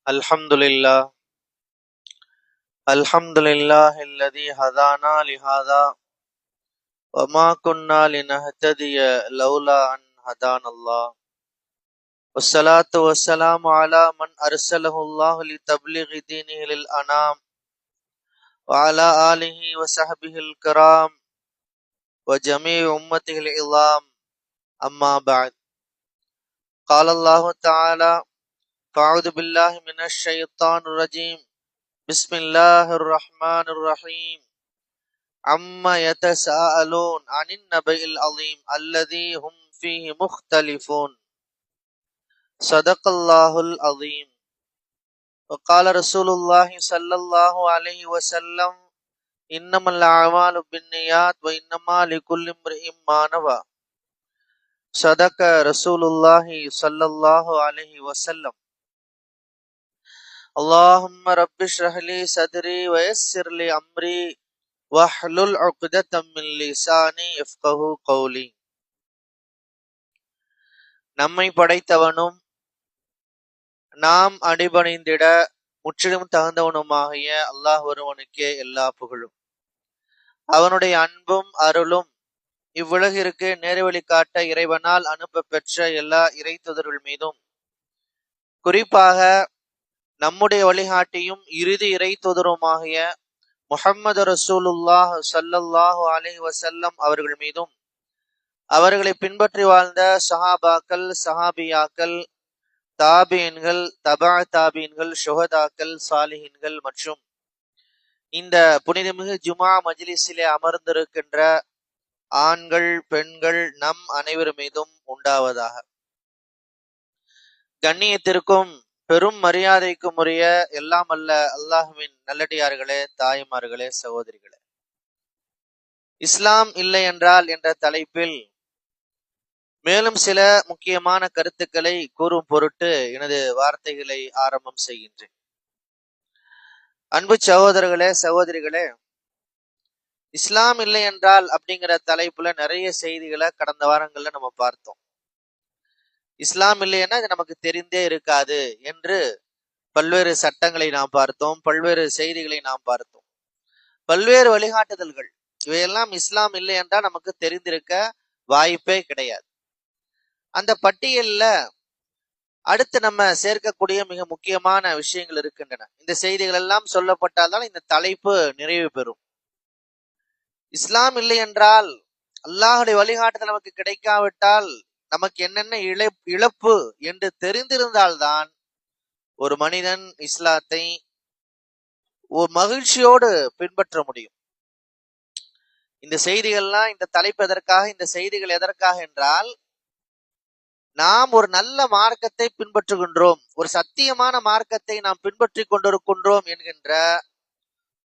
الحمد لله الحمد لله الذي هدانا لهذا وما كنا لنهتدي لولا أن هدانا الله والصلاة والسلام على من أرسله الله لتبليغ دينه للأنام وعلى آله وصحبه الكرام وجميع أمته العظام أما بعد قال الله تعالى فأعوذ بالله من الشيطان الرجيم بسم الله الرحمن الرحيم عما يتساءلون عن النبأ العظيم الذي هم فيه مختلفون صدق الله العظيم وقال رسول الله صلى الله عليه وسلم إنما الأعمال بالنيات وإنما لكل امرئ ما نوى صدق رسول الله صلى الله عليه وسلم اللهم رب اشرح لي صدري ويسر لي أمري வஹ்லுல் உக்தத்தம் மின் லிசானி யஃப்கஹு கௌலி. நம்மை படைத்தவனும் நாம் அடிபணிந்திட முற்றிலும் தகுந்தவனுமாகிய அல்லாஹ் ஒருவனுக்கே எல்லா புகழும். அவனுடைய அன்பும் அருளும் இவ்வுலகிற்கு நேர்வழி காட்ட இறைவனால் அனுப்ப பெற்ற எல்லா இறைத்துதர்கள் மீதும், குறிப்பாக நம்முடைய வழிகாட்டியும் இறுதி இறைத்துதருமாகிய முஹம்மது ரசூலுல்லாஹ் ஸல்லல்லாஹு அலைஹி வஸல்லம் அவர்கள் மீதும், அவர்களை பின்பற்றி வாழ்ந்த சஹாபாக்கள், சஹாபியாக்கள், தாபீன்கள், தபா தாபீன்கள், ஷுஹதாக்கள், சாலிஹீன்கள் மற்றும் இந்த புனிதமிகு ஜுமா மஜ்லிஸிலே அமர்ந்திருக்கின்ற ஆண்கள், பெண்கள் நம் அனைவர் மீதும் உண்டாவதாக. கண்ணியத்திற்கும் பெரும் மரியாதைக்கும் உரிய எல்லாம் அல்ல அல்லாஹுவின் நல்லடியார்களே, தாய்மார்களே, சகோதரிகளே, இஸ்லாம் இல்லை என்றால் என்ற தலைப்பில் மேலும் சில முக்கியமான கருத்துக்களை கூறும் பொருட்டு எனது வார்த்தைகளை ஆரம்பம் செய்கின்றேன். அன்பு சகோதரர்களே, சகோதரிகளே, இஸ்லாம் இல்லை என்றால் அப்படிங்கிற தலைப்புல நிறைய செய்திகளை கடந்த வாரங்கள்ல நம்ம பார்த்தோம். இஸ்லாம் இல்லைன்னா இது நமக்கு தெரிந்தே இருக்காது என்று பல்வேறு சட்டங்களை நாம் பார்த்தோம், பல்வேறு செய்திகளை நாம் பார்த்தோம், பல்வேறு வழிகாட்டுதல்கள். இவையெல்லாம் இஸ்லாம் இல்லை என்றால் நமக்கு தெரிந்திருக்க வாய்ப்பே கிடையாது. அந்த பட்டியல்ல அடுத்து நம்ம சேர்க்கக்கூடிய மிக முக்கியமான விஷயங்கள் இருக்கின்றன. இந்த செய்திகள் எல்லாம் சொல்லப்பட்டால்தான் இந்த தலைப்பு நிறைவு பெறும். இஸ்லாம் இல்லை என்றால், அல்லாஹுடைய வழிகாட்டுதல் நமக்கு கிடைக்காவிட்டால் நமக்கு என்னென்ன இழப்பு என்று தெரிந்திருந்தால்தான் ஒரு மனிதன் இஸ்லாத்தை ஒரு மகிழ்ச்சியோடு பின்பற்ற முடியும். இந்த செய்திகள்லாம், இந்த தலைப்பு எதற்காக, இந்த செய்திகள் எதற்காக என்றால், நாம் ஒரு நல்ல மார்க்கத்தை பின்பற்றுகின்றோம், ஒரு சத்தியமான மார்க்கத்தை நாம் பின்பற்றி கொண்டிருக்கின்றோம் என்கின்ற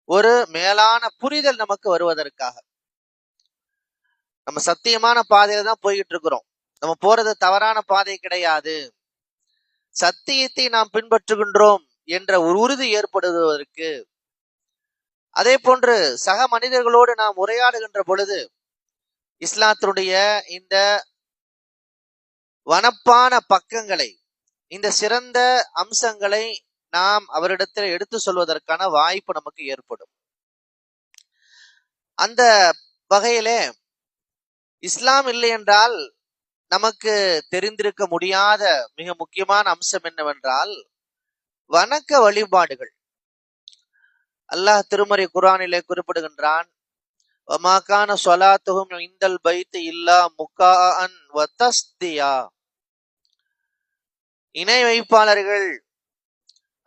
ஒரு மேலான புரிதல் நமக்கு வருவதற்காக. நம்ம சத்தியமான பாதையில தான் போய்கிட்டு இருக்கிறோம், நம்ம போறது தவறான பாதை கிடையாது, சத்தியத்தை நாம் பின்பற்றுகின்றோம் என்ற ஒரு உறுதி ஏற்படுவதற்கு, அதே போன்று சக மனிதர்களோடு நாம் உரையாடுகின்ற பொழுது இஸ்லாத்தினுடைய இந்த வனப்பான பக்கங்களை, இந்த சிறந்த அம்சங்களை நாம் அவரிடத்தில் எடுத்து சொல்வதற்கான வாய்ப்பு நமக்கு ஏற்படும். அந்த வகையிலே இஸ்லாம் இல்லை என்றால் நமக்கு தெரிந்திருக்க முடியாத மிக முக்கியமான அம்சம் என்னவென்றால் வணக்க வழிபாடுகள். அல்லாஹ் திருமறை குர்ஆனிலே குறிப்பிடுகின்றான், வமா கான ஸலாத்துஹும் இன்தல் பைத் இல்லா முகாஅன் வ தஸ்தியா. இணை வைப்பாளர்கள்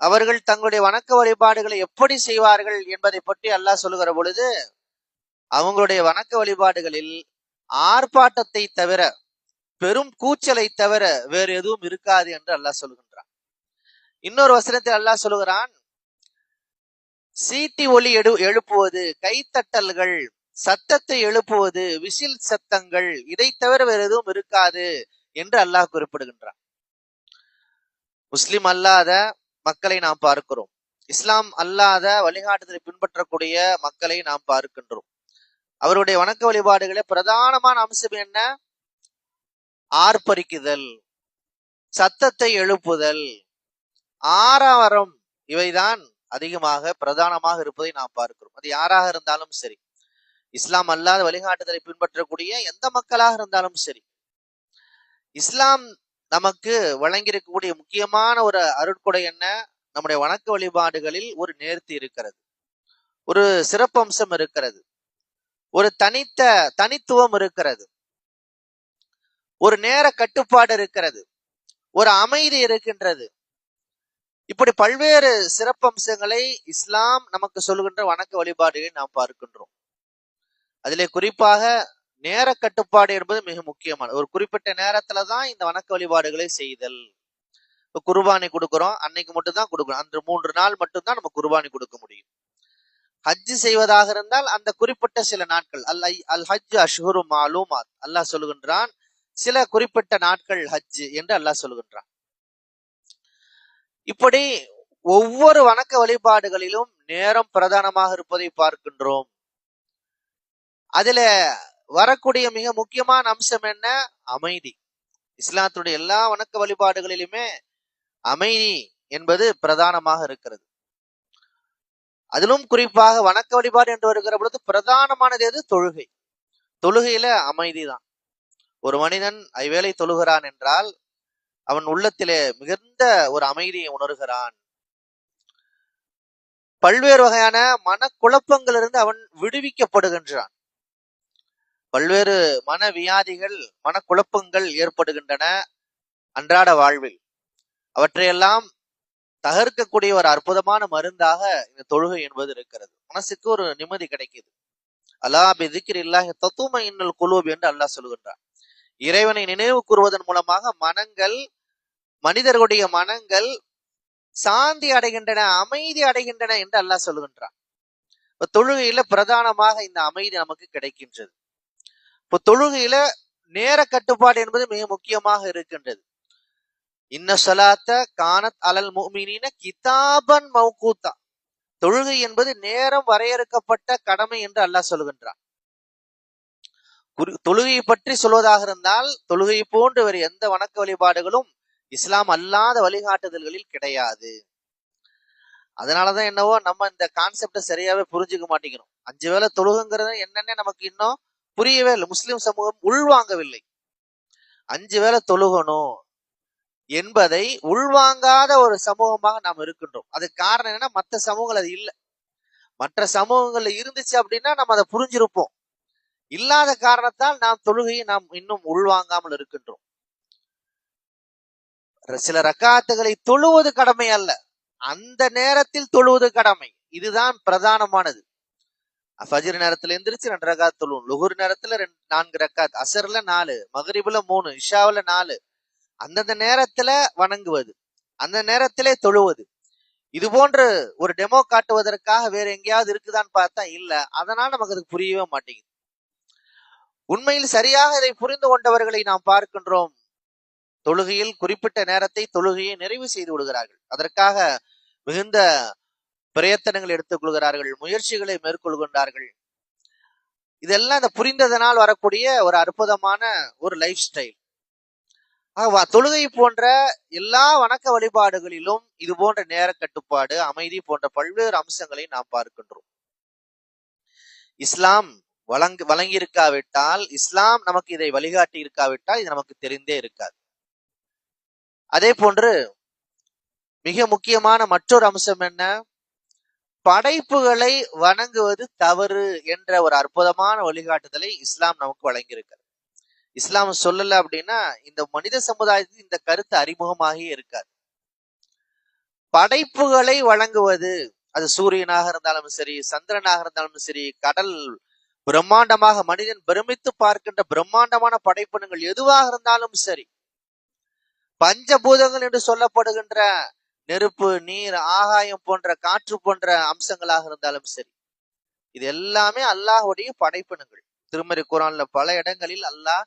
அவர்கள் தங்களுடைய வணக்க வழிபாடுகளை எப்படி செய்வார்கள் என்பதை பற்றி அல்லாஹ் சொல்லுகிற பொழுது, அவங்களுடைய வணக்க வழிபாடுகளில் ஆர்ப்பாட்டத்தை தவிர, பெரும் கூச்சலை தவிர வேறு எதுவும் இருக்காது என்று அல்லாஹ் சொல்லுகின்றான். இன்னொரு வசனத்தில் அல்லாஹ் சொல்லுகிறான், சீட்டி ஒலி எழுப்புவது, கைத்தட்டல்கள், சத்தத்தை எழுப்புவது, விசில் சத்தங்கள், இதை தவிர வேறு எதுவும் இருக்காது என்று அல்லாஹ் குறிப்பிடுகின்றான். முஸ்லிம் அல்லாத மக்களை நாம் பார்க்கிறோம், இஸ்லாம் அல்லாத வழிகாட்டுதலை பின்பற்றக்கூடிய மக்களை நாம் பார்க்கின்றோம். அவருடைய வணக்க வழிபாடுகளே பிரதானமான அம்சம் என்ன? ஆர்ப்பரிக்குதல், சத்தத்தை எழுப்புதல், ஆரவாரம் இவைதான் அதிகமாக பிரதானமாக இருப்பதை நாம் பார்க்கிறோம். அது யாராக இருந்தாலும் சரி, இஸ்லாம் அல்லாத வழிகாட்டுதலை பின்பற்றக்கூடிய எந்த மக்களாக இருந்தாலும் சரி, இஸ்லாம் நமக்கு வழங்கியிருக்கக்கூடிய முக்கியமான ஒரு அருட்கொடை என்ன? நம்முடைய வணக்க வழிபாடுகளில் ஒரு நேர்த்தி இருக்கிறது, ஒரு சிறப்பம்சம் இருக்கிறது, ஒரு தனித்துவம் இருக்கிறது, ஒரு நேர கட்டுப்பாடு இருக்கிறது, ஒரு அமைதி இருக்கின்றது. இப்படி பல்வேறு சிறப்பம்சங்களை இஸ்லாம் நமக்கு சொல்கின்ற வணக்க வழிபாடுகளை நாம் பார்க்கின்றோம். அதிலே குறிப்பாக நேர கட்டுப்பாடு என்பது மிக முக்கியமான ஒரு குறிப்பிட்ட நேரத்துலதான் இந்த வணக்க வழிபாடுகளை செய்தல். இப்ப குர்பானி கொடுக்கிறோம், அன்னைக்கு மட்டும் தான் கொடுக்கணும். அந்த 3 நாள் மட்டும்தான் நம்ம குர்பானி கொடுக்க முடியும். ஹஜ் செய்வதாக இருந்தால் அந்த குறிப்பிட்ட சில நாட்கள், அல் ஹஜ் அஷ்ஹுரு மாலூமாத், அல்லாஹ் சொல்லுகின்றான், சில குறிப்பிட்ட நாட்கள் ஹஜ் என்று அல்லாஹ் சொல்லுகின்றான். இப்படி ஒவ்வொரு வணக்க வழிபாடுகளிலும் நேரம் பிரதானமாக இருப்பதை பார்க்கின்றோம். அதுல வரக்கூடிய மிக முக்கியமான அம்சம் என்ன? அமைதி. இஸ்லாத்துடைய எல்லா வணக்க வழிபாடுகளிலுமே அமைதி என்பது பிரதானமாக இருக்கிறது. அதிலும் குறிப்பாக வணக்க வழிபாடு என்று வருகிற பொழுது பிரதானமானது எது? தொழுகை. தொழுகையில அமைதி தான். ஒரு மனிதன் ஐவேளை தொழுகிறான் என்றால் அவன் உள்ளத்திலே மிகுந்த ஒரு அமைதியை உணர்கிறான். பல்வேறு வகையான மனக்குழப்பங்களிலிருந்து அவன் விடுவிக்கப்படுகின்றான். பல்வேறு மனவியாதிகள், மனக்குழப்பங்கள் ஏற்படுகின்றன அன்றாட வாழ்வில். அவற்றையெல்லாம் தகர்க்கக்கூடிய ஒரு அற்புதமான மருந்தாக இந்த தொழுகை என்பது இருக்கிறது. மனசுக்கு ஒரு நிம்மதி கிடைக்குது. அலா பிதிக்ரில்லாஹி தத்மஇன்னுல் குலூப் என்று அல்லாஹ் சொல்கின்றான். இறைவனை நினைவு கூறுவதன் மூலமாக மனிதர்களுடைய மனங்கள் சாந்தி அடைகின்றன, அமைதி அடைகின்றன என்று அல்லாஹ் சொல்கின்றான். தொழுகையில பிரதானமாக இந்த அமைதி நமக்கு கிடைக்கின்றது. இப்போ தொழுகையில நேர கட்டுப்பாடு என்பது மிக முக்கியமாக இருக்கின்றது. இன்ன ஸலாத்த கானத் அலல் முஃமினீன கிதாபன் மௌகூத்தா. தொழுகை என்பது நேரம் வரையறுக்கப்பட்ட கடமை என்று அல்லாஹ் சொல்கின்றான். தொழுகையை பற்றி சொல்வதாக இருந்தால் தொழுகை போன்று வேறு எந்த வணக்க வழிபாடுகளும் இஸ்லாம் அல்லாத வழிகாட்டுதல்களில் கிடையாது. அதனாலதான் என்னவோ நம்ம இந்த கான்செப்டை சரியாவே புரிஞ்சுக்க மாட்டேங்கிறோம். 5 வேளை தொழுகுங்கிறது என்னன்னே நமக்கு இன்னும் புரியவே இல்லை. முஸ்லிம் சமூகம் உள்வாங்கவில்லை. 5 வேளை தொழுகணும் என்பதை உள்வாங்காத ஒரு சமூகமாக நாம் இருக்கின்றோம். அதுக்கு காரணம் என்னன்னா, மற்ற சமூகங்கள் அது இல்லை. மற்ற சமூகங்கள்ல இருந்துச்சு அப்படின்னா நம்ம அதை புரிஞ்சிருப்போம். இல்லாத காரணத்தால் நாம் தொழுகையை நாம் இன்னும் உள்வாங்காமல் இருக்கின்றோம். சில ரக்காத்துகளை தொழுவது கடமை அல்ல, அந்த நேரத்தில் தொழுவது கடமை. இதுதான் பிரதானமானது. ஃபஜ்ர் நேரத்துல எந்திரிச்சு 2 ரக்காத் தொழுவும், லுஹுர் நேரத்துல 4 ரக்காத், அசர்ல 4, மக்ரிப்ல 3, இஷாவுல 4. அந்தந்த நேரத்துல வணங்குவது, அந்த நேரத்திலே தொழுவது. இது போன்று ஒரு டெமோ காட்டுவதற்காக வேற எங்கேயாவது இருக்குதான்னு பார்த்தா இல்ல. அதனால நமக்கு அது புரியவே மாட்டேங்குது. உண்மையில் சரியாக இதை புரிந்து கொண்டவர்களை நாம் பார்க்கின்றோம். தொழுகையில் குறிப்பிட்ட நேரத்தை தொழுகையை நிறைவு செய்து விடுகிறார்கள். அதற்காக மிகுந்த பிரயத்தனங்கள் எடுத்துக் கொள்கிறார்கள், முயற்சிகளை மேற்கொள்கின்றார்கள். இதெல்லாம் இந்த புரிந்ததனால் வரக்கூடிய ஒரு அற்புதமான ஒரு லைஃப் ஸ்டைல். தொழுகை போன்ற எல்லா வணக்க வழிபாடுகளிலும் இது போன்ற நேர கட்டுப்பாடு, அமைதி போன்ற பல்வேறு அம்சங்களை நாம் பார்க்கின்றோம். இஸ்லாம் வழங்கி இருக்காவிட்டால், இஸ்லாம் நமக்கு இதை வழிகாட்டி இருக்காவிட்டால் இது நமக்கு தெரிந்தே இருக்காது. அதே போன்று மிக முக்கியமான மற்றொரு அம்சம் என்ன? படைப்புகளை வணங்குவது தவறு என்ற ஒரு அற்புதமான வழிகாட்டுதலை இஸ்லாம் நமக்கு வழங்கியிருக்கிறது. இஸ்லாம் சொல்லல அப்படின்னா இந்த மனித சமுதாயத்துக்கு இந்த கருத்து அறிமுகமாகியே இருக்காது. படைப்புகளை வழங்குவது, அது சூரியனாக இருந்தாலும் சரி, சந்திரனாக இருந்தாலும் சரி, கடல், பிரம்மாண்டமாக மனிதன் பிரமித்து பார்க்கின்ற பிரம்மாண்டமான படைப்பினங்கள் எதுவாக இருந்தாலும் சரி, பஞ்சபூதங்கள் என்று சொல்லப்படுகின்ற நெருப்பு, நீர், ஆகாயம் போன்ற காற்று போன்ற அம்சங்களாக இருந்தாலும் சரி, இது எல்லாமே அல்லாஹ்வுடைய படைப்பினங்கள். திருமறை குர்ஆன்ல பல இடங்களில் அல்லாஹ்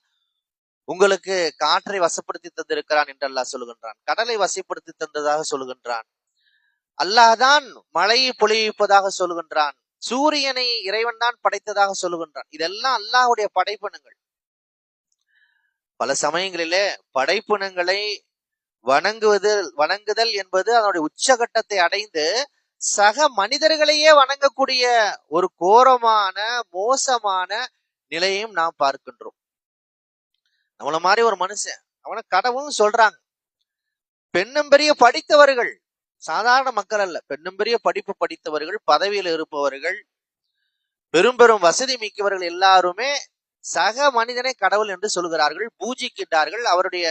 உங்களுக்கு காற்றை வசப்படுத்தி தந்திருக்கிறான் என்று அல்லாஹ் சொல்கின்றான். கடலை வசப்படுத்தி தந்ததாக சொல்கின்றான். அல்லாஹ் தான் மழையை பொழிவிப்பதாக சொல்கின்றான். சூரியனை இறைவன் தான் படைத்ததாக சொல்கின்றான். இதெல்லாம் அல்லாஹ்வுடைய படைப்பினங்கள். பல சமயங்களிலே படைப்பினங்களை வணங்குதல் என்பது அதனுடைய உச்சகட்டத்தை அடைந்து சக மனிதர்களையே வணங்கக்கூடிய ஒரு கோரமான மோசமான நிலையையும் நாம் பார்க்கின்றோம். நம்மள மாதிரி ஒரு மனுஷன், அவனை கடவுள்னு சொல்றாங்க. பெண்ணும் பெரிய படித்தவர்கள், சாதாரண மக்கள் அல்ல, பெண்ணும் பெரிய படிப்பு படித்தவர்கள், பதவியில் இருப்பவர்கள், பெரும் பெரும் வசதி மிக்கவர்கள் எல்லாருமே சக மனிதனை கடவுள் என்று சொல்கிறார்கள், பூஜிக்கின்றார்கள், அவருடைய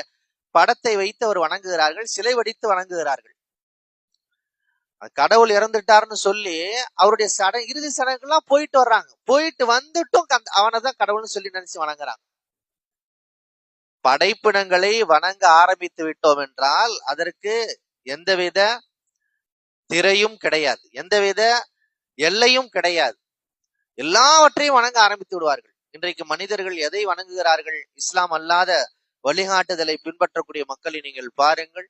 படத்தை வைத்து அவர் வணங்குகிறார்கள், சிலை வடித்து வணங்குகிறார்கள். கடவுள் இறந்துட்டாருன்னு சொல்லி அவருடைய இறுதி சடங்குலாம் போயிட்டு வர்றாங்க. போயிட்டு வந்துட்டும் அவனை தான் கடவுள்னு சொல்லி நினைச்சு வணங்குறாங்க. படைப்பினங்களை வணங்க ஆரம்பித்து விட்டோம் என்றால் அதற்கு எந்தவித திரையும் கிடையாது, எந்தவித எல்லையும் கிடையாது. எல்லாவற்றையும் வணங்க ஆரம்பித்து விடுவார்கள். இன்றைக்கு மனிதர்கள் எதை வணங்குகிறார்கள்? இஸ்லாம் அல்லாத வழிகாட்டுதலை பின்பற்றக்கூடிய மக்களை நீங்கள் பாருங்கள்.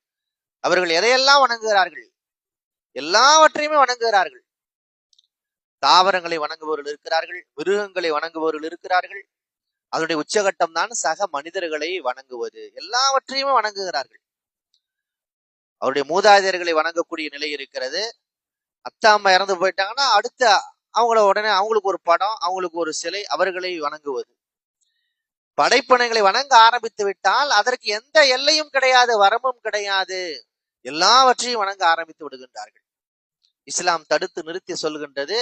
அவர்கள் எதையெல்லாம் வணங்குகிறார்கள்? எல்லாவற்றையுமே வணங்குகிறார்கள். தாவரங்களை வணங்குபவர்கள் இருக்கிறார்கள், மிருகங்களை வணங்குபவர்கள் இருக்கிறார்கள். அதனுடைய உச்சகட்டம் தான் சக மனிதர்களை வணங்குவது. எல்லாவற்றையுமே வணங்குகிறார்கள். அவருடைய மூதாதையர்களை வணங்கக்கூடிய நிலை இருக்கிறது. அத்தா அம்மா இறந்து போயிட்டாங்கன்னா அடுத்த அவங்கள உடனே அவங்களுக்கு ஒரு படம், அவங்களுக்கு ஒரு சிலை, அவர்களை வணங்குவது. படைப்பினங்களை வணங்க ஆரம்பித்து விட்டால் அதற்கு எந்த எல்லையும் கிடையாது, வரம்பும் கிடையாது. எல்லாவற்றையும் வணங்க ஆரம்பித்து விடுகின்றார்கள். இஸ்லாம் தடுத்து நிறுத்தி சொல்கின்றது,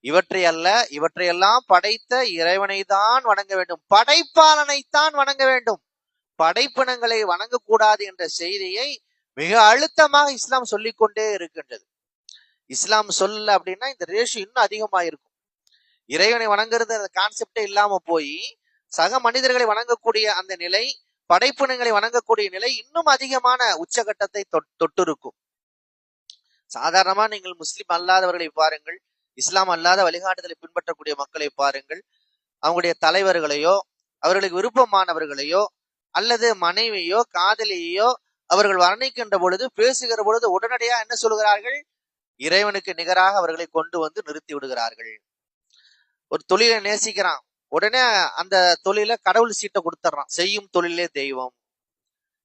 இவற்றை அல்ல, இவற்றையெல்லாம் படைத்த இறைவனை தான் வணங்க வேண்டும், படைப்பாளனைத்தான் வணங்க வேண்டும். படைப்பினங்களை வணங்கக்கூடாது என்ற செய்தியை மிக அழுத்தமாக இஸ்லாம் சொல்லிக்கொண்டே இருக்கின்றது. இஸ்லாம் சொல்லல அப்படின்னா இந்த ரேஷியோ இன்னும் அதிகமா இருக்கும். இறைவனை வணங்குறது அந்த கான்செப்டே இல்லாம போய் சக மனிதர்களை வணங்கக்கூடிய அந்த நிலை, படைப்பினங்களை வணங்கக்கூடிய நிலை இன்னும் அதிகமான உச்சகட்டத்தை தொட்டிருக்கும். சாதாரணமா நீங்கள் முஸ்லிம் அல்லாதவர்களை பாருங்கள், இஸ்லாம் அல்லாத வழிகாட்டுதலை பின்பற்றக்கூடிய மக்களை பாருங்கள். அவங்களுடைய தலைவர்களையோ அவர்களுக்கு விருப்பமானவர்களையோ அல்லது மனைவியோ காதலியோ அவர்கள் வர்ணிக்கின்ற பொழுது, பேசுகிற பொழுது உடனடியா என்ன சொல்கிறார்கள்? இறைவனுக்கு நிகராக அவர்களை கொண்டு வந்து நிறுத்தி விடுகிறார்கள். ஒரு தொழிலை நேசிக்கிறான், உடனே அந்த தொழில கடவுள் சீட்டை கொடுத்துட்றான். செய்யும் தொழிலே தெய்வம்,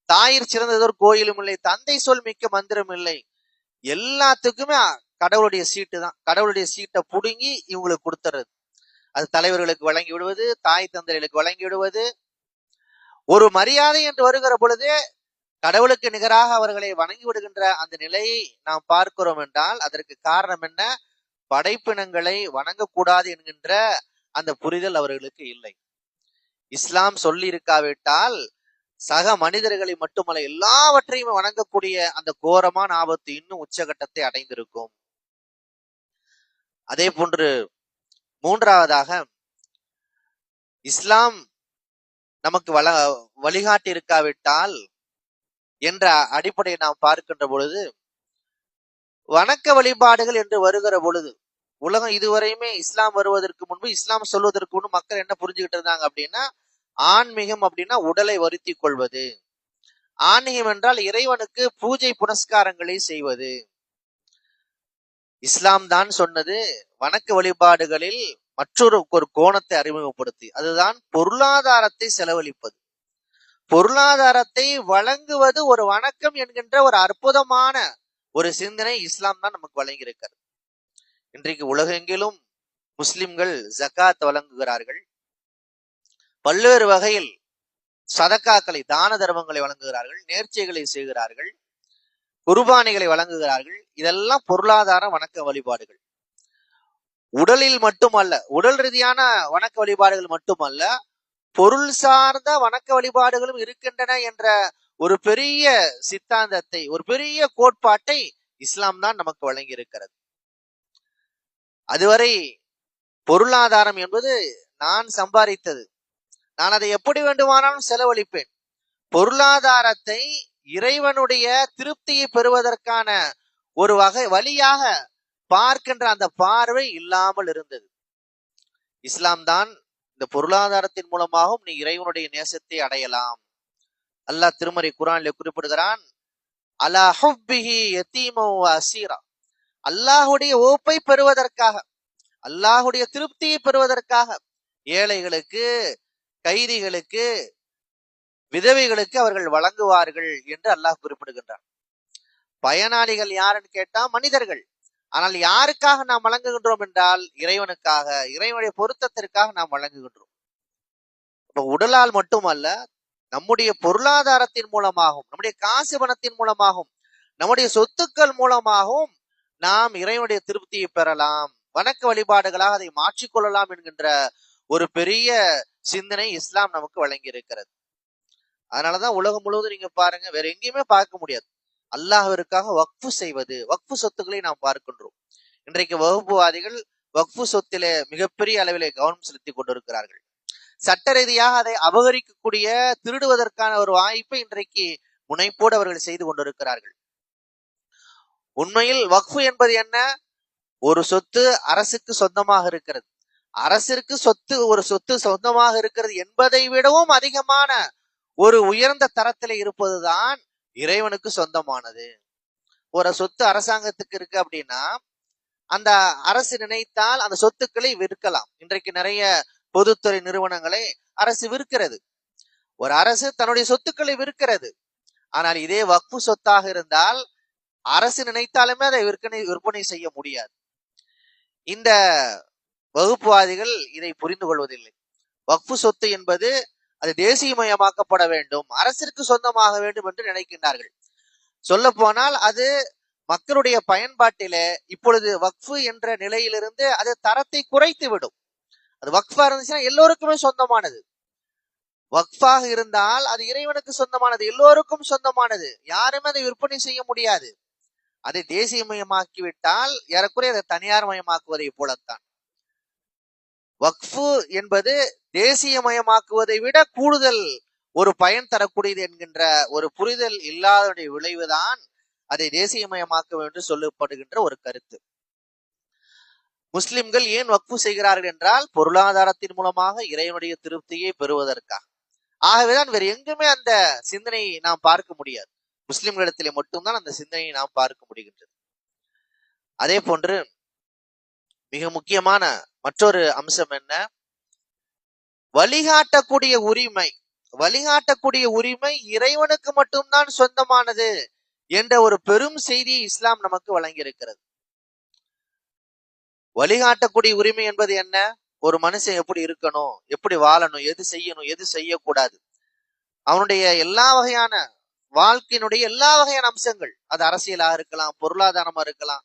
தாயிற் சிறந்ததொரு கோயிலும் இல்லை, தந்தை சொல் மிக்க மந்திரம் இல்லை. எல்லாத்துக்குமே கடவுளுடைய சீட்டு தான். கடவுளுடைய சீட்டை புடுங்கி இவங்களுக்கு கொடுத்துறது. அது தலைவர்களுக்கு வழங்கி விடுவது, தாய் தந்தைகளுக்கு வழங்கி விடுவது. ஒரு மரியாதை என்று வருகிற பொழுது கடவுளுக்கு நிகராக அவர்களை வணங்கி விடுகின்ற அந்த நிலையை நாம் பார்க்கிறோம் என்றால் அதற்கு காரணம் என்ன? படைப்பினங்களை வணங்கக்கூடாது என்கின்ற அந்த புரிதல் அவர்களுக்கு இல்லை. இஸ்லாம் சொல்லி இருக்காவிட்டால் சக மனிதர்களை மட்டுமல்ல எல்லாவற்றையும் வணங்கக்கூடிய அந்த கோரமான ஆபத்து இன்னும் உச்சகட்டத்தை அடைந்திருக்கும். அதே போன்று மூன்றாவதாக இஸ்லாம் நமக்கு வழிகாட்டி இருக்காவிட்டால் என்ற அடிப்படையை நாம் பார்க்கின்ற பொழுது, வணக்க வழிபாடுகள் என்று வருகிற பொழுது உலகம் இதுவரையுமே இஸ்லாம் வருவதற்கு முன்பு, இஸ்லாம் சொல்வதற்கு முன்பு மக்கள் என்ன புரிஞ்சுக்கிட்டு இருந்தாங்க அப்படின்னா, ஆன்மீகம் அப்படின்னா உடலை வருத்தி கொள்வது, ஆன்மீகம் என்றால் இறைவனுக்கு பூஜை புனஸ்காரங்களை செய்வது. இஸ்லாம் தான் சொன்னது வணக்க வழிபாடுகளில் மற்றொரு கோணத்தை அறிமுகப்படுத்தி, அதுதான் பொருளாதாரத்தை செலவழிப்பது. பொருளாதாரத்தை வழங்குவது ஒரு வணக்கம் என்கின்ற ஒரு அற்புதமான ஒரு சிந்தனை இஸ்லாம் தான் நமக்கு வழங்கி இருக்கிறது. இன்றைக்கு உலகெங்கிலும் முஸ்லிம்கள் ஜகாத் வழங்குகிறார்கள், பல்வேறு வகையில் சதக்காக்களை, தான தர்மங்களை வழங்குகிறார்கள், நேர்ச்சைகளை செய்கிறார்கள், குர்பானிகளை வழங்குகிறார்கள். இதெல்லாம் பொருளாதார வணக்க வழிபாடுகள். உடலில் மட்டுமல்ல, உடல் ரீதியான வணக்க வழிபாடுகள் மட்டுமல்ல, பொருள் சார்ந்த வணக்க வழிபாடுகளும் இருக்கின்றன என்ற ஒரு பெரிய சித்தாந்தத்தை, ஒரு பெரிய கோட்பாட்டை இஸ்லாம் தான் நமக்கு வழங்கி இருக்கிறது. அதுவரை பொருளாதாரம் என்பது நான் சம்பாதித்தது, நான் அதை எப்படி வேண்டுமானாலும் செலவழிப்பேன். பொருளாதாரத்தை இறைவனுடைய திருப்தியை பெறுவதற்கான ஒரு வழியாக பார்க்கின்ற அந்த பார்வை இல்லாமல் இருந்தது. இஸ்லாம் தான் இந்த பொருளாதாரத்தின் மூலமாகவும் நீ இறைவனுடைய நேசத்தை அடையலாம். அல்லாஹ் திருமறை குர்ஆனிலே குறிப்பிடுகிறான், அலா ஹுப்பிஹி யதீம வ அஸீரா. அல்லாஹ்வுடைய ஓப்பை பெறுவதற்காக, அல்லாஹ்வுடைய திருப்தியை பெறுவதற்காக ஏழைகளுக்கு, கைதிகளுக்கு, விதவைகளுக்கு அவர்கள் வழங்குவார்கள் என்று அல்லாஹ் குறிப்பிடுகின்றார். பயனாளிகள் யாருன்னு கேட்டா மனிதர்கள். ஆனால் யாருக்காக நாம் வழங்குகின்றோம் என்றால் இறைவனுக்காக, இறைவனுடைய பொருத்தத்திற்காக நாம் வழங்குகின்றோம். இப்ப உடலால் மட்டுமல்ல, நம்முடைய பொருளாதாரத்தின் மூலமாகவும், நம்முடைய காசு பணத்தின் மூலமாகவும், நம்முடைய சொத்துக்கள் மூலமாகவும் நாம் இறைவனுடைய திருப்தியை பெறலாம், வணக்க வழிபாடுகளாக அதை மாற்றிக்கொள்ளலாம் என்கின்ற ஒரு பெரிய சிந்தனை இஸ்லாம் நமக்கு வழங்கி இருக்கிறது. அதனாலதான் உலகம் முழுவதும் நீங்க பாருங்க, வேற எங்கேயுமே பார்க்க முடியாது, அல்லாஹ்விற்காக வக்ஃபு செய்வது, வக்ஃபு சொத்துக்களை நாம் பார்க்கின்றோம். இன்றைக்கு வகுப்புவாதிகள் வக்ஃபு சொத்திலே மிகப்பெரிய அளவிலே கவனம் செலுத்தி கொண்டிருக்கிறார்கள். சட்ட ரீதியாக அதை அபகரிக்கக்கூடிய, திருடுவதற்கான ஒரு வாய்ப்பை இன்றைக்கு முனைப்போடு அவர்கள் செய்து கொண்டிருக்கிறார்கள். உண்மையில் வக்ஃபு என்பது என்ன? ஒரு சொத்து அரசுக்கு சொந்தமாக இருக்கிறது. அரசிற்கு ஒரு சொத்து சொந்தமாக இருக்கிறது என்பதை விடவும் அதிகமான ஒரு உயர்ந்த தரத்தில் இருப்பதுதான் இறைவனுக்கு சொந்தமானது. ஒரு சொத்து அரசாங்கத்துக்கு இருக்கு அப்படின்னா, அந்த அரசு நினைத்தால் அந்த சொத்துக்களை விற்கலாம். இன்றைக்கு நிறைய பொதுத்துறை நிறுவனங்களை அரசு விற்கிறது. ஒரு அரசு தன்னுடைய சொத்துக்களை விற்கிறது. ஆனால் இதே வக்ஃபு சொத்தாக இருந்தால் அரசு நினைத்தாலுமே அதை விற்பனை செய்ய முடியாது. இந்த வகுப்புவாதிகள் இதை புரிந்து கொள்வதில்லை. வக்ஃபு சொத்து என்பது அது தேசியமயமாக்கப்பட வேண்டும், அரசிற்கு சொந்தமாக வேண்டும் என்று நினைக்கின்றார்கள். சொல்ல போனால் அது மக்களுடைய பயன்பாட்டிலே இப்பொழுது வக்ஃபு என்ற நிலையிலிருந்து அது தரத்தை குறைத்து விடும். அது வக்ஃபா இருந்துச்சுன்னா எல்லோருக்குமே சொந்தமானது. வக்ஃபாக இருந்தால் அது இறைவனுக்கு சொந்தமானது, எல்லோருக்கும் சொந்தமானது, யாருமே அதை விற்பனை செய்ய முடியாது. அதை தேசியமயமாக்கிவிட்டால் ஏறக்குறைய அதை தனியார் மயமாக்குவதை போலத்தான். வக்ஃபு என்பது தேசியமயமாக்குவதை விட கூடுதல் ஒரு பயன் தரக்கூடியது என்கின்ற ஒரு புரிதல் இல்லாத விளைவுதான் அதை தேசியமயமாக்க வேண்டும் சொல்லப்படுகின்ற ஒரு கருத்து. முஸ்லிம்கள் ஏன் வக்ஃபு செய்கிறார்கள் என்றால் பொருளாதாரத்தின் மூலமாக இறைவனுடைய திருப்தியை பெறுவதற்காக. ஆகவேதான் வேறு எங்குமே அந்த சிந்தனையை நாம் பார்க்க முடியாது. முஸ்லிம்களிடத்திலே மட்டும்தான் அந்த சிந்தனையை நாம் பார்க்க முடிகின்றது. அதே போன்று மிக முக்கியமான மற்றொரு அம்சம் என்ன? வழிகாட்டக்கூடிய உரிமை. வழிகாட்டக்கூடிய உரிமை இறைவனுக்கு மட்டும்தான் சொந்தமானது என்ற ஒரு பெரும் செய்தியை இஸ்லாம் நமக்கு வழங்கி இருக்கிறது. வழிகாட்டக்கூடிய உரிமை என்பது என்ன? ஒரு மனுஷன் எப்படி இருக்கணும், எப்படி வாழணும், எது செய்யணும், எது செய்யக்கூடாது, அவனுடைய எல்லா வகையான வாழ்க்கையினுடைய எல்லா வகையான அம்சங்கள், அது அரசியலாக இருக்கலாம், பொருளாதாரமா இருக்கலாம்,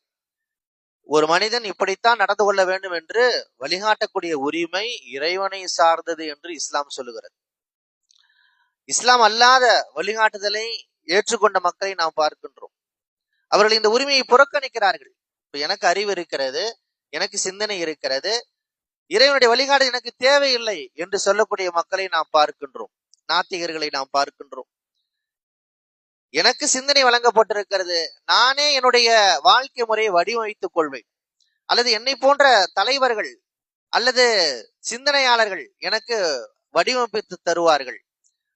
ஒரு மனிதன் இப்படித்தான் நடந்து கொள்ள வேண்டும் என்று வழிகாட்டக்கூடிய உரிமை இறைவனை சார்ந்தது என்று இஸ்லாம் சொல்லுகிறது. இஸ்லாம் அல்லாத வழிகாட்டுதலை ஏற்றுக்கொண்ட மக்களை நாம் பார்க்கின்றோம். அவர்கள் இந்த உரிமையை புறக்கணிக்கிறார்கள். இப்ப எனக்கு அறிவு இருக்கிறது, எனக்கு சிந்தனை இருக்கிறது, இறைவனுடைய வழிகாடு எனக்கு தேவையில்லை என்று சொல்லக்கூடிய மக்களை நாம் பார்க்கின்றோம். நாத்திகர்களை நாம் பார்க்கின்றோம். எனக்கு சிந்தனை வழங்கப்பட்டிருக்கிறது, நானே என்னுடைய வாழ்க்கை முறையை வடிவமைத்துக் கொள்வேன், அல்லது என்னை போன்ற தலைவர்கள் அல்லது சிந்தனையாளர்கள் எனக்கு வடிவமைத்து தருவார்கள்,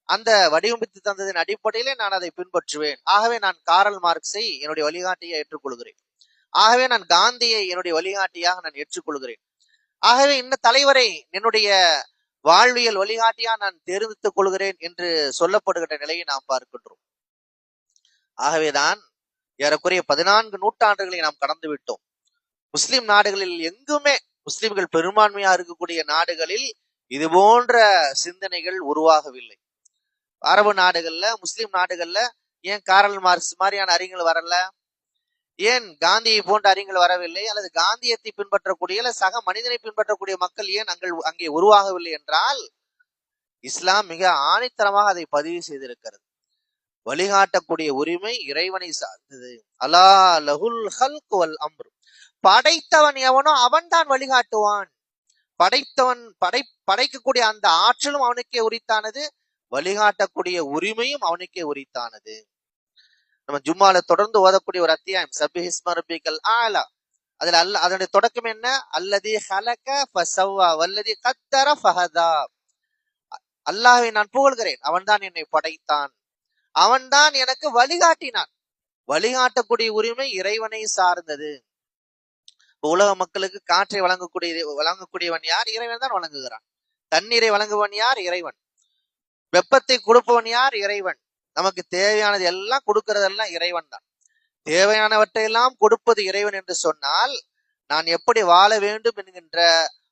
அந்த வடிவமைத்து தந்ததின் அடிப்படையிலே நான் அதை பின்பற்றுவேன். ஆகவே நான் காரல் மார்க்ஸை என்னுடைய வழிகாட்டியை ஏற்றுக்கொள்கிறேன், ஆகவே நான் காந்தியை என்னுடைய வழிகாட்டியாக நான் ஏற்றுக்கொள்கிறேன், ஆகவே இந்த தலைவரை என்னுடைய வாழ்வியல் வழிகாட்டியாக நான் தேர்ந்தெடுத்துக் கொள்கிறேன் என்று சொல்லப்படுகின்ற நிலையை நாம் பார்க்கின்றோம். ஆகவேதான் ஏறக்குறைய 14 நூற்றாண்டுகளை நாம் கடந்து விட்டோம். முஸ்லிம் நாடுகளில் எங்குமே, முஸ்லிம்கள் பெரும்பான்மையா இருக்கக்கூடிய நாடுகளில் இது போன்ற சிந்தனைகள் உருவாகவில்லை. அரபு நாடுகள்ல, முஸ்லிம் நாடுகள்ல ஏன் காரல் மார்க்ஸ் மாதிரியான அறிஞர்கள் வரல? ஏன் காந்தியை போன்ற அறிஞர்கள் வரவில்லை? அல்லது காந்தியத்தை பின்பற்றக்கூடிய அல்லது சக மனிதனை பின்பற்றக்கூடிய மக்கள் ஏன் அங்கே உருவாகவில்லை என்றால் இஸ்லாம் மிக ஆணித்தரமாக அதை பதிவு செய்திருக்கிறது. வழிகாட்டக்கூடிய உரிமை இறைவனை சார்ந்தது. அலா லஹுல் ஹல்க் வல் அம்ர். படைத்தவன் எவனோ அவன் தான் வழிகாட்டுவான். படைக்கக்கூடிய அந்த ஆற்றலும் அவனுக்கே உரித்தானது, வழிகாட்டக்கூடிய உரிமையும் அவனுக்கே உரித்தானது. நம்ம ஜும்மால தொடர்ந்து ஓதக்கூடிய ஒரு அத்தியாயம் சப்பிஹிஸ்ம ரப்பிக்கல் ஆலா. அதுல அதனுடைய தொடக்கம் என்ன? அல்லதி ஹலக ஃபஸவ்வா வல்லதி கத்தர ஃபஹதா. அல்லாஹ்வை நான் புகழ்கிறேன், அவன்தான் என்னை படைத்தான், அவன்தான் எனக்கு வழிகாட்டினான். வழிகாட்டக்கூடிய உரிமை இறைவனை சார்ந்தது. உலக மக்களுக்கு காற்றை வழங்கக்கூடியவன் யார்? இறைவன் தான் வழங்குகிறான். தண்ணீரை வழங்குவன் யார்? இறைவன். வெப்பத்தை கொடுப்பவன் யார்? இறைவன். நமக்கு தேவையானது எல்லாம் கொடுக்கறதெல்லாம் இறைவன் தான். தேவையானவற்றையெல்லாம் கொடுப்பது இறைவன் என்று சொன்னால், நான் எப்படி வாழ வேண்டும் என்கின்ற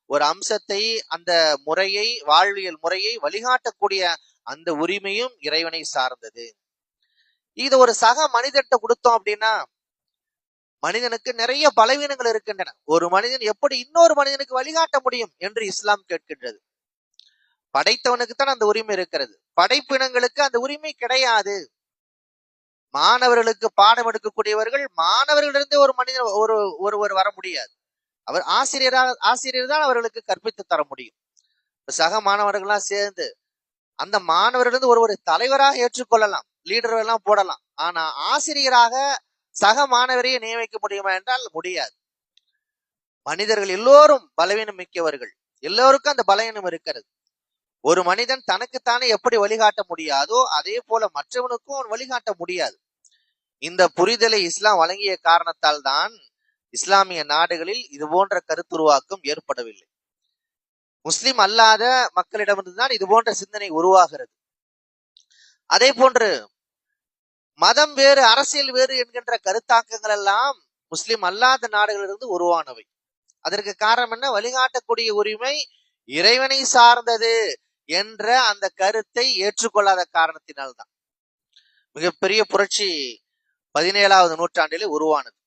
ஒரு அம்சத்தை, அந்த முறையை, வாழ்வியல் முறையை வழிகாட்டக்கூடிய அந்த உரிமையும் இறைவனை சார்ந்தது. இது ஒரு சக மனிதர்கிட்ட கொடுத்தோம் அப்படின்னா, மனிதனுக்கு நிறைய பலவீனங்கள் இருக்கின்றன. ஒரு மனிதன் எப்படி இன்னொரு மனிதனுக்கு வழிகாட்ட முடியும் என்று இஸ்லாம் கேட்கின்றது. படைத்தவனுக்கு தான் அந்த உரிமை இருக்கிறது, படைப்பினங்களுக்கு அந்த உரிமை கிடையாது. மாணவர்களுக்கு பாடம் எடுக்கக்கூடியவர்கள் மாணவர்களிலிருந்து ஒரு மனிதன் ஒருவர் வர முடியாது. அவர் ஆசிரியர் தான் அவர்களுக்கு கற்பித்து தர முடியும். சக மாணவர்கள்லாம் சேர்ந்து அந்த மாணவரிலிருந்து ஒரு தலைவராக ஏற்றுக்கொள்ளலாம், லீடர் எல்லாம் போடலாம். ஆனா ஆசிரியராக சக மாணவரையே நியமிக்க முடியுமா என்றால் முடியாது. மனிதர்கள் எல்லோரும் பலவீனம் மிக்கவர்கள், எல்லோருக்கும் அந்த பலவீனம் இருக்கிறது. ஒரு மனிதன் தனக்குத்தானே எப்படி வழிகாட்ட முடியாதோ அதே போல மற்றவனுக்கும் அவன் வழிகாட்ட முடியாது. இந்த புரிதலை இஸ்லாம் வழங்கிய காரணத்தால் தான் இஸ்லாமிய நாடுகளில் இது போன்ற கருத்துருவாக்கம் ஏற்படவில்லை. முஸ்லிம் அல்லாத மக்களிடமிருந்துதான் இது போன்ற சிந்தனை உருவாகிறது. அதே போன்று மதம் வேறு அரசியல் வேறு என்கின்ற கருத்தாக்கங்கள் எல்லாம் முஸ்லிம் அல்லாத நாடுகளிலிருந்து உருவானவை. அதற்கு காரணம் என்ன? வழிகாட்டக்கூடிய உரிமை இறைவனை சார்ந்தது என்ற அந்த கருத்தை ஏற்றுக்கொள்ளாத காரணத்தினால்தான். மிகப்பெரிய புரட்சி 17வது நூற்றாண்டிலே உருவானது.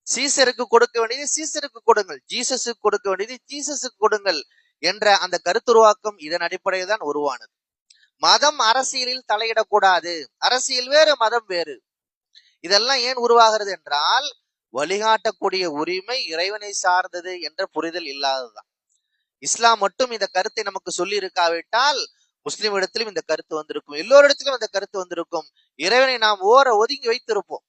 சீசருக்கு கொடுக்க வேண்டியது சீசருக்கு கொடுங்கள், ஜீசஸுக்கு கொடுக்க வேண்டியது ஜீசஸுக்கு கொடுங்கள் என்ற அந்த கருத்துருவாக்கம் இதன் அடிப்படையில் தான் உருவானது. மதம் அரசியலில் தலையிடக்கூடாது, அரசியல் வேறு மதம் வேறு, இதெல்லாம் ஏன் உருவாகிறது என்றால் வழிகாட்டக்கூடிய உரிமை இறைவனை சார்ந்தது என்ற புரிதல் இல்லாததுதான். இஸ்லாம் மட்டும் இந்த கருத்தை நமக்கு சொல்லி இருக்காவிட்டால் முஸ்லிம் இடத்திலும் இந்த கருத்து வந்திருக்கும், எல்லோரிடத்திலும் இந்த கருத்து வந்திருக்கும். இறைவனை நாம் ஒதுங்கி வைத்திருப்போம்.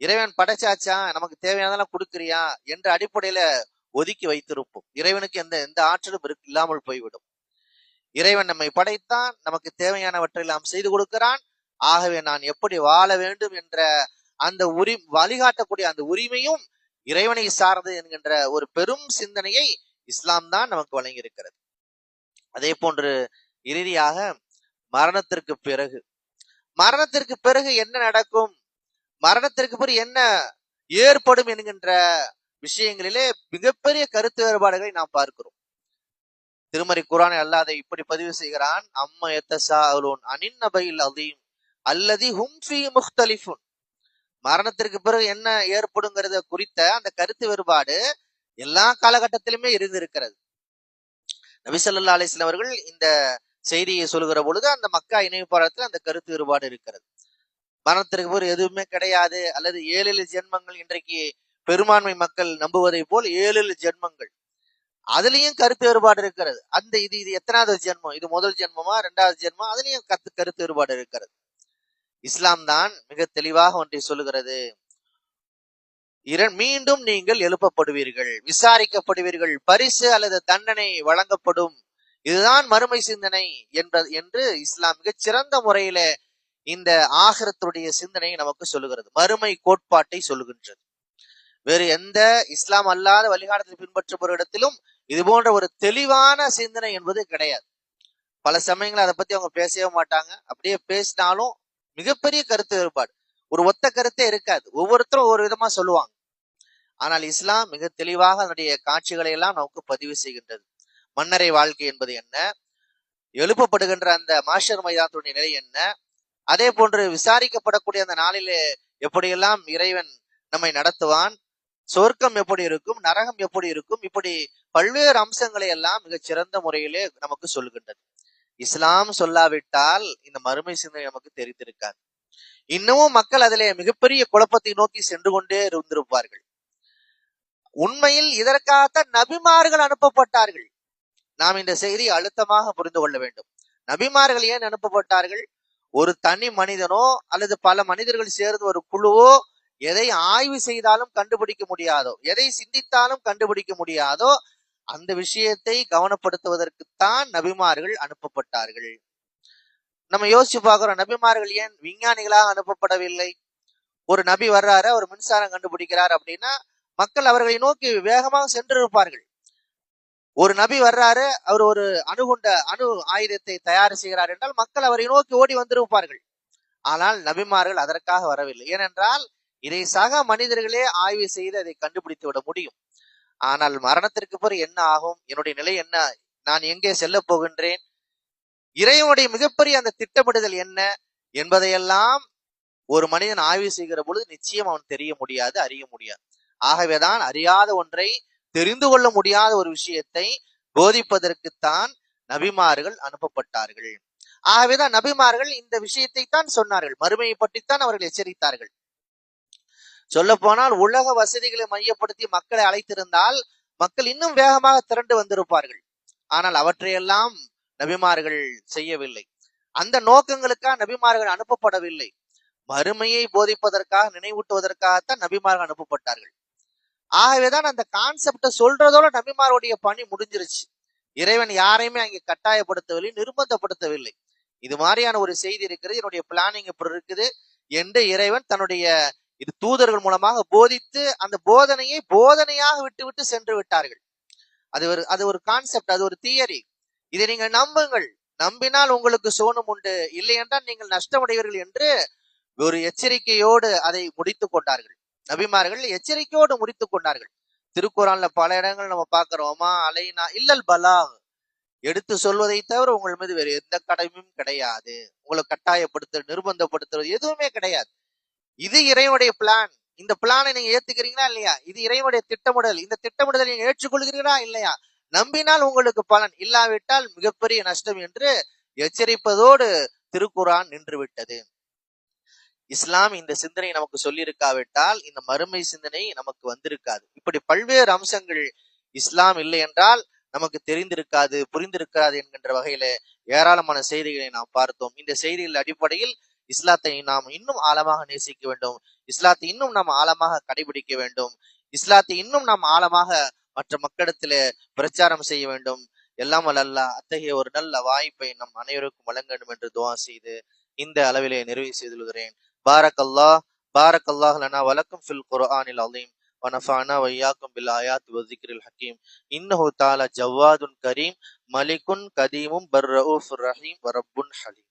இறைவன் படைச்சாச்சா, நமக்கு தேவையானதெல்லாம் கொடுக்கிறியா என்ற அடிப்படையில ஒதுக்கி வைத்திருப்போம். இறைவனுக்கு எந்த ஆற்றலும் இல்லாமல் போய்விடும். இறைவன் நம்மை படைத்தான், நமக்கு தேவையானவற்றை எல்லாம் செய்து கொடுக்கிறான். ஆகவே நான் எப்படி வாழ வேண்டும் என்ற அந்த வழிகாட்டக்கூடிய அந்த உரிமையும் இறைவனை சார்ந்தது என்கின்ற ஒரு பெரும் சிந்தனையை இஸ்லாம் தான் நமக்கு வழங்கி இருக்கிறது. அதே போன்று இறுதியாக மரணத்திற்கு பிறகு என்ன நடக்கும், மரணத்திற்கு பிறகு என்ன ஏற்படும் என்கின்ற விஷயங்களிலே மிகப்பெரிய கருத்து வேறுபாடுகளை நாம் பார்க்கிறோம். திருமறை குர்ஆனில் அல்லாஹ் இப்படி பதிவு செய்கிறான், அம்ம யத்தஸாஅலூன் அனின் நபையில் அதீம் அல்லதி ஹும் ஃபீ முக்தலிஃபுன். மரணத்திற்கு பிறகு என்ன ஏற்படுங்கிறத குறித்த அந்த கருத்து வேறுபாடு எல்லா காலகட்டத்திலுமே இருந்திருக்கிறது. நபி ஸல்லல்லாஹு அலைஹி வஸல்லம் அவர்கள் இந்த செய்தியை சொல்கிற பொழுது அந்த மக்கா இணைவு போராட்டத்தில் அந்த கருத்து வேறுபாடு இருக்கிறது. மரணத்திற்கு பிறகு எதுவுமே கிடையாது, அல்லது 7 ஜென்மங்கள், இன்றைக்கு பெரும்பான்மை மக்கள் நம்புவதை போல் 7 ஜென்மங்கள், அதுலயும் கருத்து வேறுபாடு இருக்கிறது. அந்த இது எத்தனாவது ஜென்மம், இது முதல் ஜென்மமா 2வது ஜென்மம், அதுலயும் கருத்து வேறுபாடு இருக்கிறது. இஸ்லாம் தான் மிக தெளிவாக ஒன்றை சொல்லுகிறது, மீண்டும் நீங்கள் எழுப்பப்படுவீர்கள், விசாரிக்கப்படுவீர்கள், பரிசு அல்லது தண்டனை வழங்கப்படும், இதுதான் மறுமை சிந்தனை என்று இஸ்லாம் மிகச் சிறந்த முறையில இந்த ஆகிரத்துடைய சிந்தனையை நமக்கு சொல்லுகிறது, மறுமை கோட்பாட்டை சொல்லுகின்றது. வேறு எந்த இஸ்லாம் அல்லாத வழிகாட்டத்தை பின்பற்றுபவரிடத்திலும் இது போன்ற ஒரு தெளிவான சிந்தனை என்பது கிடையாது. பல சமயங்கள் அதை பத்தி அவங்க பேசவே மாட்டாங்க, அப்படியே பேசினாலும் மிகப்பெரிய கருத்து வேறுபாடு, ஒரு ஒத்த கருத்தே இருக்காது, ஒவ்வொருத்தரும் ஒவ்வொரு விதமா சொல்லுவாங்க. ஆனால் இஸ்லாம் மிக தெளிவாக அதனுடைய காட்சிகளை எல்லாம் நமக்கு பதிவு செய்கின்றது. மன்னரை வாழ்க்கை என்பது என்ன, எழுப்பப்படுகின்ற அந்த மாஷர் மைதானத்துடைய நிலை என்ன, அதே போன்று விசாரிக்கப்படக்கூடிய அந்த நாளிலே எப்படியெல்லாம் இறைவன் நம்மை நடத்துவான், சொர்க்கம் எப்படி இருக்கும், நரகம் எப்படி இருக்கும், இப்படி பல்வேறு அம்சங்களை எல்லாம் மிகச் சிறந்த முறையிலே நமக்கு சொல்கின்றது. இஸ்லாம் சொல்லாவிட்டால் இந்த மறுமை சிந்தனை நமக்கு தெரிந்திருக்காது. இன்னமும் மக்கள் அதிலே மிகப்பெரிய குழப்பத்தை நோக்கி சென்று கொண்டே இருந்திருப்பார்கள். உண்மையில் இதற்காகத்தான் நபிமார்கள் அனுப்பப்பட்டார்கள். நாம் இந்த செய்தியை அழுத்தமாக புரிந்து கொள்ள வேண்டும். நபிமார்கள் ஏன் அனுப்பப்பட்டார்கள்? ஒரு தனி மனிதனோ அல்லது பல மனிதர்கள் சேர்ந்து ஒரு குழுவோ எதை ஆய்வு செய்தாலும் கண்டுபிடிக்க முடியாதோ, எதை சிந்தித்தாலும் கண்டுபிடிக்க முடியாதோ அந்த விஷயத்தை கவனப்படுத்துவதற்குத்தான் நபிமார்கள் அனுப்பப்பட்டார்கள். நம்ம யோசிச்சு பார்க்கிறோம், நபிமார்கள் ஏன் விஞ்ஞானிகளாக அனுப்பப்படவில்லை? ஒரு நபி வர்றாரு, ஒரு மின்சாரம் கண்டுபிடிக்கிறார் அப்படின்னா மக்கள் அவர்களை நோக்கி வேகமாக சென்றிருப்பார்கள். ஒரு நபி வர்றாரு, அவர் ஒரு அணு ஆயுதத்தை தயார் செய்கிறார் என்றால் மக்கள் அவரை நோக்கி ஓடி வந்திருப்பார்கள். ஆனால் நபிமார்கள் அதற்காக வரவில்லை. ஏனென்றால் இதை சக மனிதர்களே ஆய்வு செய்து அதை கண்டுபிடித்து விட முடியும். ஆனால் மரணத்திற்கு பிறகு என்ன ஆகும், என்னுடைய நிலை என்ன, நான் எங்கே செல்ல போகின்றேன், இறைவனுடைய மிகப்பெரிய அந்த திட்டமிடுதல் என்ன என்பதையெல்லாம் ஒரு மனிதன் ஆய்வு செய்கிற பொழுது நிச்சயம் அவன் தெரிய முடியாது, அறிய முடியாது. ஆகவேதான் அறியாத ஒன்றை, தெரிந்து கொள்ள முடியாத ஒரு விஷயத்தை போதிப்பதற்குத்தான் நபிமார்கள் அனுப்பப்பட்டார்கள். ஆகவேதான் நபிமார்கள் இந்த விஷயத்தை தான் சொன்னார்கள், மறுமையை பற்றித்தான் அவர்கள் எச்சரித்தார்கள். சொல்ல போனால் உலக வசதிகளை மையப்படுத்தி மக்களை அழைத்திருந்தால் மக்கள் இன்னும் வேகமாக திரண்டு வந்திருப்பார்கள். ஆனால் அவற்றையெல்லாம் நபிமார்கள் செய்யவில்லை. அந்த நோக்கங்களுக்காக நபிமார்கள் அனுப்பப்படவில்லை. மறுமையை போதிப்பதற்காக, நினைவூட்டுவதற்காகத்தான் நபிமார்கள் அனுப்பப்பட்டார்கள். ஆகவேதான் அந்த கான்செப்ட சொல்றதோட நபிமாருடைய பணி முடிஞ்சிருச்சு. இறைவன் யாரையுமே அங்கே கட்டாயப்படுத்தவில்லை, நிர்பந்தப்படுத்தவில்லை. இது மாதிரியான ஒரு செய்தி இருக்கிறது, என்னுடைய பிளானிங் இப்படி இருக்குது என்று இறைவன் தன்னுடைய இது தூதர்கள் மூலமாக போதித்து அந்த போதனையை போதனையாக விட்டு சென்று விட்டார்கள். அது ஒரு கான்செப்ட், அது ஒரு தியரி. இதை நீங்கள் நம்புங்கள், நம்பினால் உங்களுக்கு சோனம் உண்டு, இல்லை என்றால் நீங்கள் நஷ்டமடைவீர்கள் என்று ஒரு எச்சரிக்கையோடு அதை முடித்து கொண்டார்கள். நபிமார்கள் எச்சரிக்கையோடு முடித்து கொண்டார்கள். திருக்குறான்ல பல இடங்கள் நம்ம பார்க்கிறோமா, அலைனா இல்லல் பலாக், எடுத்து சொல்வதை தவிர உங்கள் மீது வேறு எந்த கடமையும் கிடையாது, உங்களை கட்டாயப்படுத்த நிர்பந்தப்படுத்துறது எதுவுமே கிடையாது. இது இறைவனுடைய பிளான். இந்த பிளானை நீங்க ஏத்துக்கிறீங்களா இல்லையா, இது இறைவனுடைய திட்டமிடல், இந்த திட்டமிடலை நீங்க ஏற்றுக்கொள்கிறீர்களா இல்லையா, நம்பினால் உங்களுக்கு பலன், இல்லாவிட்டால் மிகப்பெரிய நஷ்டம் என்று எச்சரிப்பதோடு திருக்குரான் நின்று விட்டது. இஸ்லாம் இந்த சிந்தனை நமக்கு சொல்லி இருக்காவிட்டால் இந்த மறுமை சிந்தனை நமக்கு வந்திருக்காது. இப்படி பல்வேறு அம்சங்கள் இஸ்லாம் இல்லை என்றால் நமக்கு தெரிந்திருக்காது, புரிந்திருக்காது என்கின்ற வகையில ஏராளமான செய்திகளை நாம் பார்த்தோம். இந்த செய்திகள் அடிப்படையில் இஸ்லாத்தை நாம் இன்னும் ஆழமாக நேசிக்க வேண்டும், இஸ்லாத்தை இன்னும் நாம் ஆழமாக கடைபிடிக்க வேண்டும், இஸ்லாத்தை இன்னும் நாம் ஆழமாக மற்ற மக்களிடத்திலே பிரச்சாரம் செய்ய வேண்டும். எல்லாம் அல்லாஹ் அத்தகைய ஒரு நல்ல வாய்ப்பை நம் அனைவருக்கும் வழங்க வேண்டும் என்று துஆ செய்து இந்த அளவிலே நிறைவு செய்துள்ளேன். بارك الله لنا ولكم في القرآن العظيم ونفعنا وإياكم بالآيات والذكر الحكيم إنه تعالى جواد كريم ملك قديم بر رؤوف رحيم ورب حليم.